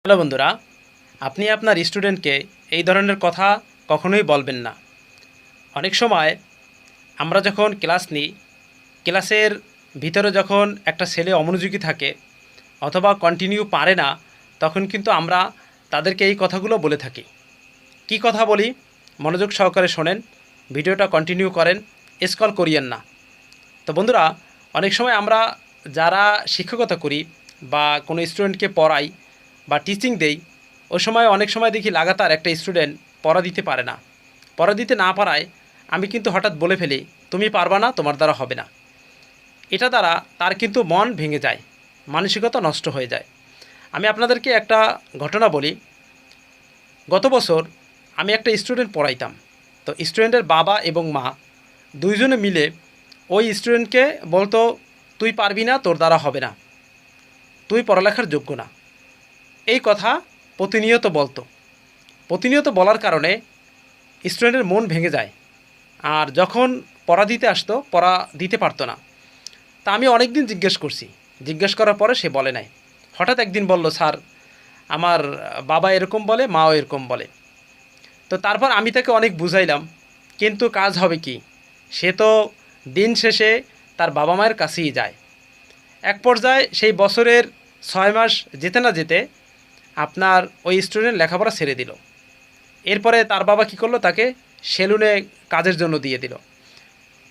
Hello বন্ধুরা, আপনি আপনার স্টুডেন্টকে এই ধরনের কথা কখনোই বলবেন না। অনেক সময় আমরা যখন ক্লাস নিই, ক্লাসের ভিতরে যখন একটা ছেলে অমনোযোগী থাকে অথবা কন্টিনিউ পারে না, তখন কিন্তু আমরা তাদেরকে এই কথাগুলো বলে থাকি। কি কথা বলি? মনোযোগ সহকারে শোনেন, ভিডিওটা কন্টিনিউ করেন, স্ক্রল করিয়েন না। তো বন্ধুরা, অনেক সময় আমরা যারা শিক্ষকতা করি বা কোনো স্টুডেন্টকে পড়াই বা টিচিং দেই, ওই সময় অনেক সময় দেখি লাগাতার একটা স্টুডেন্ট পড়া দিতে পারে না। পড়া দিতে না পারায় আমি কিন্তু হঠাৎ বলে ফেলি, তুমি পারবা না, তোমার দ্বারা হবে না। এটা দ্বারা তার কিন্তু মন ভেঙে যায়, মানসিকতা নষ্ট হয়ে যায়। আমি আপনাদেরকে একটা ঘটনা বলি। গত বছর আমি একটা স্টুডেন্ট পড়াইতাম। তো স্টুডেন্টের বাবা এবং মা দুইজনে মিলে ওই স্টুডেন্টকে বলতো, তুই পারবি না, তোর দ্বারা হবে না, তুই পড়ালেখার যোগ্য না। এই কথা প্রতিনিয়ত বলতো। প্রতিনিয়ত বলার কারণে স্টুডেন্টের মন ভেঙে যায়, আর যখন পড়া দিতে আসতো পড়া দিতে পারতো না। তা আমি অনেক দিন জিজ্ঞেস করছি, জিজ্ঞেস করার পরে সে বলে নাই। হঠাৎ একদিন বলল, স্যার আমার বাবা এরকম বলে, মাও এরকম বলে। তো তারপর আমি তাকে অনেক বুঝাইলাম, কিন্তু কাজ হবে কি? সে তো দিন শেষে তার বাবা মায়ের কাছেই যায়। এক পর্যায়ে সেই বছরের 6 মাস যেতে না যেতে আপনার ওই স্টুডেন্ট লেখাপড়া ছেড়ে দিল। এরপরে তার বাবা কী করলো, তাকে সেলুনে কাজের জন্য দিয়ে দিল।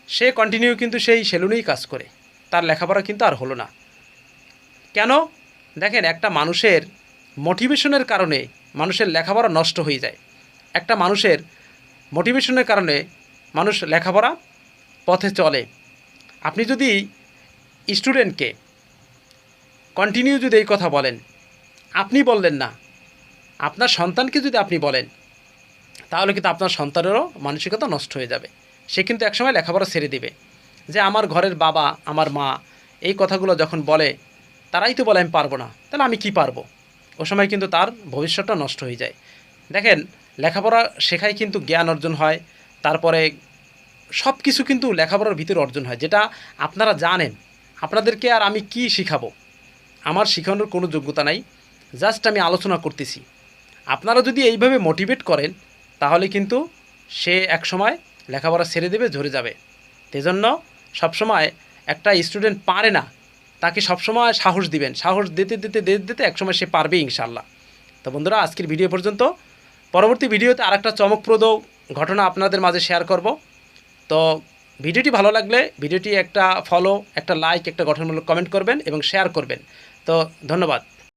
সে কন্টিনিউ কিন্তু সেই সেলুনেই কাজ করে, তার লেখাপড়া কিন্তু আর হলো না। কেন? দেখেন, একটা মানুষের মোটিভেশনের কারণে মানুষের লেখাপড়া নষ্ট হয়ে যায়। একটা মানুষের মোটিভেশনের কারণে মানুষ লেখাপড়া পথে চলে। আপনি যদি স্টুডেন্টকে কন্টিনিউ যদি এই কথা বলেন, আপনি বললেন না, আপনার সন্তানকে যদি আপনি বলেন, তাহলে কিন্তু আপনার সন্তানেরও মানসিকতা নষ্ট হয়ে যাবে। সে কিন্তু একসময় লেখাপড়া ছেড়ে দিবে। যে আমার ঘরের বাবা, আমার মা এই কথাগুলো যখন বলে, তারাই তো বলে আমি পারবো না, তাহলে আমি কি পারবো? ও সময় কিন্তু তার ভবিষ্যৎটা নষ্ট হয়ে যায়। দেখেন, লেখাপড়া শেখায় কিন্তু জ্ঞান অর্জন হয়, তারপরে সব কিছু কিন্তু লেখাপড়ার ভিতরে অর্জন হয়, যেটা আপনারা জানেন। আপনাদেরকে আর আমি কি শিখাবো? আমার শেখানোর কোনো যোগ্যতা নাই, জাস্ট আমি আলোচনা করতেছি। আপনারা যদি এইভাবে মোটিভেট করেন, তাহলে কিন্তু সে একসময় লেখাপড়া ছেড়ে দেবে, ঝরে যাবে। সেজন্য সবসময় একটা স্টুডেন্ট পারে না, তাকে সবসময় সাহস দিবেন। সাহস দিতে দিতে দিতে দিতে একসময় সে পারবে ইনশাল্লাহ। তো বন্ধুরা, আজকের ভিডিও পর্যন্ত। পরবর্তী ভিডিওতে আরেকটা চমকপ্রদ ঘটনা আপনাদের মাঝে শেয়ার করব। তো ভিডিওটি ভালো লাগলে ভিডিওটি একটা ফলো, একটা লাইক, একটা গঠনমূলক কমেন্ট করবেন এবং শেয়ার করবেন। তো ধন্যবাদ।